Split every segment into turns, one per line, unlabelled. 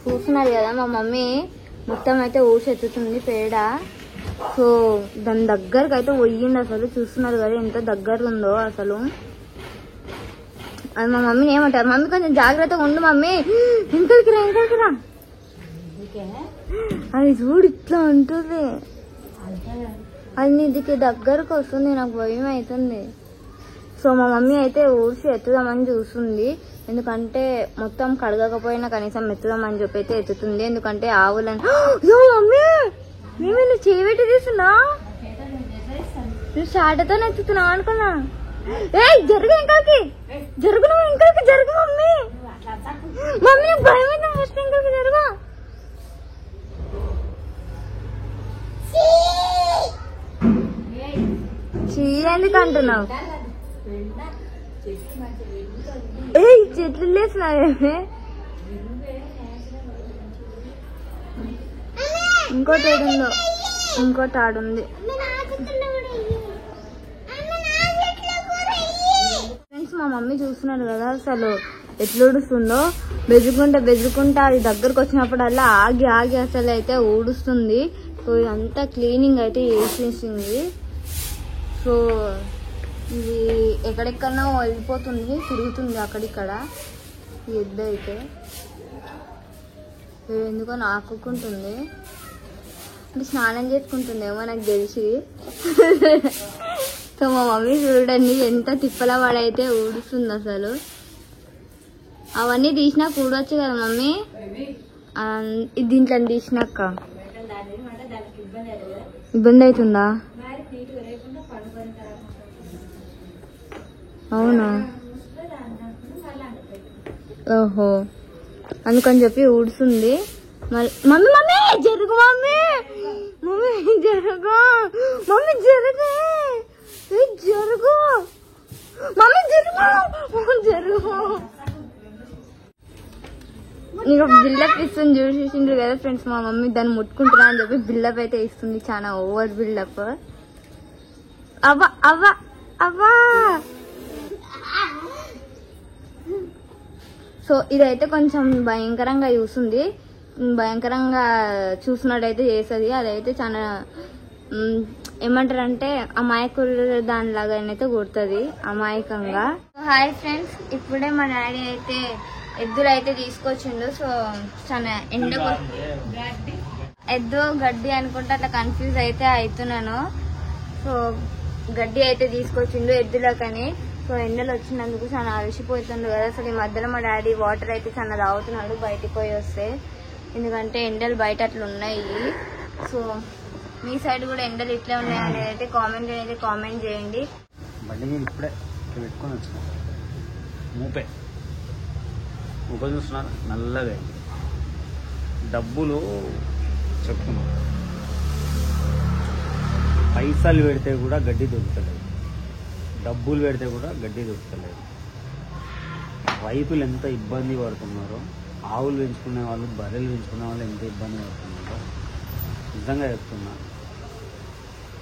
చూస్తున్నారు కదా మా మమ్మీ మొత్తం అయితే ఊసి ఎత్తుతుంది పేడ. సో దాని దగ్గరకు అయితే పోయింది అసలు. చూస్తున్నారు కదా ఎంత దగ్గర ఉందో అసలు. అది మా మమ్మీని ఏమంటారు, మమ్మీ కొంచెం జాగ్రత్తగా ఉండు మమ్మీ, ఇంకలికి రా. అది చూడు ఇట్లా ఉంటుంది, అది నీదికి దగ్గరకు వస్తుంది, నాకు భయం అవుతుంది. సో మా మమ్మీ అయితే ఊడ్చి ఎత్తుదామని చూస్తుంది. ఎందుకంటే మొత్తం కడగకపోయినా కనీసం ఎత్తుదామని చెప్పి అయితే ఎత్తుతుంది. ఎందుకంటే ఆవులని మమ్మీ మేమేందుకు చేయబెట్టి తీస్తున్నా, నువ్వు షాటతో ఎత్తుతున్నావు అనుకున్నా. ఏ జరుగు ఇంకాకి, జరుగు నువ్వు ఇంకాకి జరుగు మమ్మీ. మమ్మీ భయం అయితే ఫస్ట్ ఇంకాకి జరుగు. చీ ఎందుకు అంటున్నావు? ఏ చెట్లు లేస్తున్నావే. ఇంకోటి ఏడుందో, ఇంకోటి ఆడుంది. ఫ్రెండ్స్ మా మమ్మీ చూస్తున్నారు కదా అసలు ఎట్లా ఊడుస్తుందో. బెజుకుంటా అది దగ్గరకు వచ్చినప్పుడల్లా ఆగి ఆగి అసలు అయితే ఊడుస్తుంది. సో ఇదంతా క్లీనింగ్ అయితే చేసేసింది. సో ఇది ఎక్కడెక్కడో వెళ్ళిపోతుంది, తిరుగుతుంది అక్కడిక్కడ. ఈ ఎద్దు అయితే ఎందుకో నాకుంటుంది, అంటే స్నానం చేసుకుంటుందేమో నాకు తెలిసి. సో మా మమ్మీ చూడండి ఎంత తిప్పల వాడైతే ఊడుస్తుంది అసలు. అవన్నీ తీసినాక ఊడవచ్చు కదా మమ్మీ, దీంట్లో తీసినాక ఇబ్బంది అవుతుందా? అవునా, ఓహో అందుకని చెప్పి ఊడుస్తుంది. మమ్మీ మమ్మీ జరుగు, మమ్మీ మమ్మీ జరుగు, మమ్మీ జరుగు, జరుగు మమ్మీ జరుగు జరుగు. ఇంకా బిల్డప్ ఇస్తుంది చూసేసిండ్రు కదా ఫ్రెండ్స్. మా మమ్మీ దాన్ని ముట్టుకుంటున్నా అని చెప్పి బిల్డప్ అయితే ఇస్తుంది, చాలా ఓవర్ బిల్డప్. అవ్వా అవ్వా అవ్వా. సో ఇదైతే కొంచెం భయంకరంగా చూస్తుంది, భయంకరంగా చూసినట్టయితే చేస్తుంది. అదైతే చాలా ఏమంటారంటే అమాయకులు దానిలాగా అయితే కొడుతుంది అమాయకంగా. హాయ్ ఫ్రెండ్స్, ఇప్పుడే మా డాడీ అయితే ఎద్దులు అయితే తీసుకొచ్చిండు. సో చాలా ఎండకు ఎద్దు గడ్డి అనుకుంటే అట్లా కన్ఫ్యూజ్ అయితే అవుతున్నాను. సో గడ్డి అయితే తీసుకొచ్చిండు ఎద్దులకని. సో ఎండలు వచ్చినందుకు చాలా అలసిపోతుండు కదా. అసలు ఈ మధ్యలో మా డాడీ వాటర్ అయితే చాలా తాగుతున్నాడు బయటికి పోయి వస్తే, ఎందుకంటే ఎండలు బయట అట్లా ఉన్నాయి. సో మీ సైడ్ కూడా ఎండలు ఇట్లా ఉన్నాయి అనేది అయితే కామెంట్ చేయండి.
బండి మీద ఇప్పుడే పెట్టుకొని వచ్చిన మూపే చూస్తున్నారు నల్లగా. డబ్బులు చెప్తున్నా, పైసలు పెడితే కూడా గడ్డి దొరుకుతలేదు, డబ్బులు పెడితే కూడా గడ్డి దొరుకుతలేదు. రైతులు ఎంత ఇబ్బంది పడుతున్నారో, ఆవులు పెంచుకునే వాళ్ళు, బర్రెలు పెంచుకునే వాళ్ళు ఎంత ఇబ్బంది పడుతున్నారో నిజంగా చెప్తున్నా.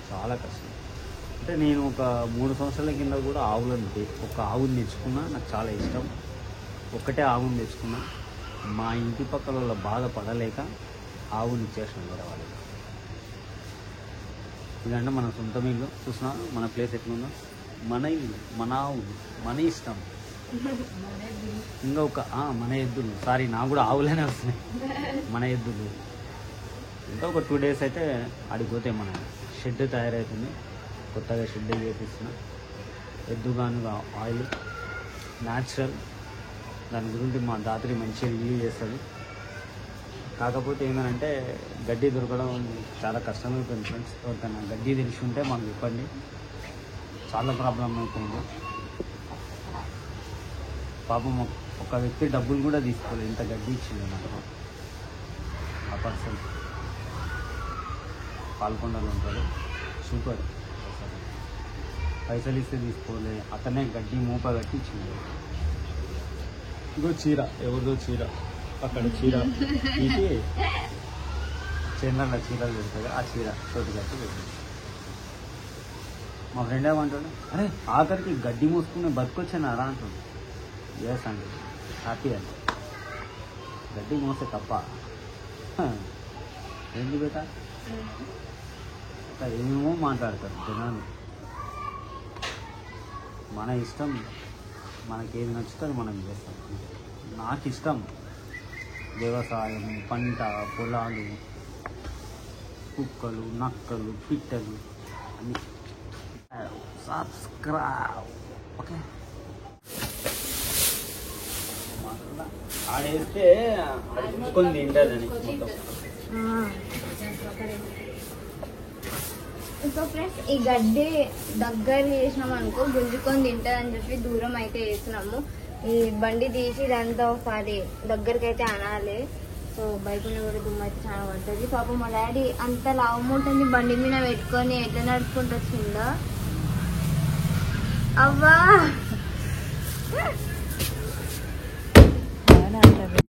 చాలా కష్టం. అంటే నేను ఒక 3 సంవత్సరాల కింద కూడా ఒక ఆవుని తెచ్చుకున్నా, నాకు చాలా ఇష్టం. ఒక్కటే ఆవుని తెచ్చుకున్నా. మా ఇంటి పక్కల వాళ్ళ బాధ పడలేక ఆవుని ఇచ్చేసిన వేరే వాళ్ళకి. ఇదంటే మన సొంత ఇల్లు. చూసినా మన ప్లేస్ ఎట్లుందో, మన ఇల్లు, మన ఆవు, మన ఇష్టం. ఇంకా ఒక మన ఎద్దులు, సారీ నాకు కూడా ఆవులనే వస్తున్నాయి, మన ఎద్దులు. ఇంకా ఒక 2 days అయితే ఆడిపోతే మన షెడ్ తయారవుతుంది, కొత్తగా షెడ్ చేపిస్తున్నా. ఎద్దుగానుగా ఆయిల్ న్యాచురల్, దాని గురించి మా దాత్రి మంచిగా రివ్యూ చేస్తుంది. కాకపోతే ఏంటంటే గడ్డి దొరకడం చాలా కష్టమైపోయింది ఫ్రెండ్స్. ఎవరికైనా గడ్డి తెలిసి ఉంటే మాకు చెప్పండి, చాలా ప్రాబ్లం అయిపోయింది. పాపం ఒక వ్యక్తి డబ్బులు కూడా తీసుకోలేదు, ఇంత గడ్డి ఇచ్చింది నాకు. ఆ పర్సన్ పాల్కొండలో ఉంటాడు, సూపర్. పైసలు ఇస్తే తీసుకోలే, అతనే గడ్డి మూప కట్టి ఇచ్చింది. ఇగో చీర, ఎవరిదో చీర, అక్కడ చీర తీసి చంద్రన్న చీరలు పెడతాయి, ఆ చీర తోటి కట్టి పెట్టింది. మా ఫ్రెండ్ ఏమంటాడు, అరే ఆఖరికి గడ్డి మూసుకుని బతుకొచ్చాను రా అంటాడు. ఎస్ అండి, హ్యాపీ అండి. గడ్డి మోసే తప్ప ఏంటి బేట ఏమేమో మాట్లాడతారు జనాలు. మన ఇష్టం, మనకేది నచ్చుతుంది మనం చేస్తాం. నాకు ఇష్టం వ్యవసాయం, పంట, పొలాలు, కుక్కలు, నక్కలు, పిట్టలు అన్నీ. సబ్స్క్రైబ్. ఓకే, ఆడేస్తే గుంజుకొని తింటారని మొత్తం.
ఇంకా ఫ్రెండ్స్ ఈ గడ్డి దగ్గర చేసినాం అనుకో గుంజుకొని తింటారని చెప్పి దూరం అయితే వేస్తున్నాము. ఈ బండి తీసి ఇదంతా ఒకసారి దగ్గరికి అయితే అనాలి. సో బైక్ మీద కూడా దుమ్ము అయితే చాలా పడుతుంది. పాపం మా డాడీ అంత లాభం ఉంటుంది బండి మీద పెట్టుకొని ఎట్లా నడుపుకుంటూ వచ్చిందో. అవ్వా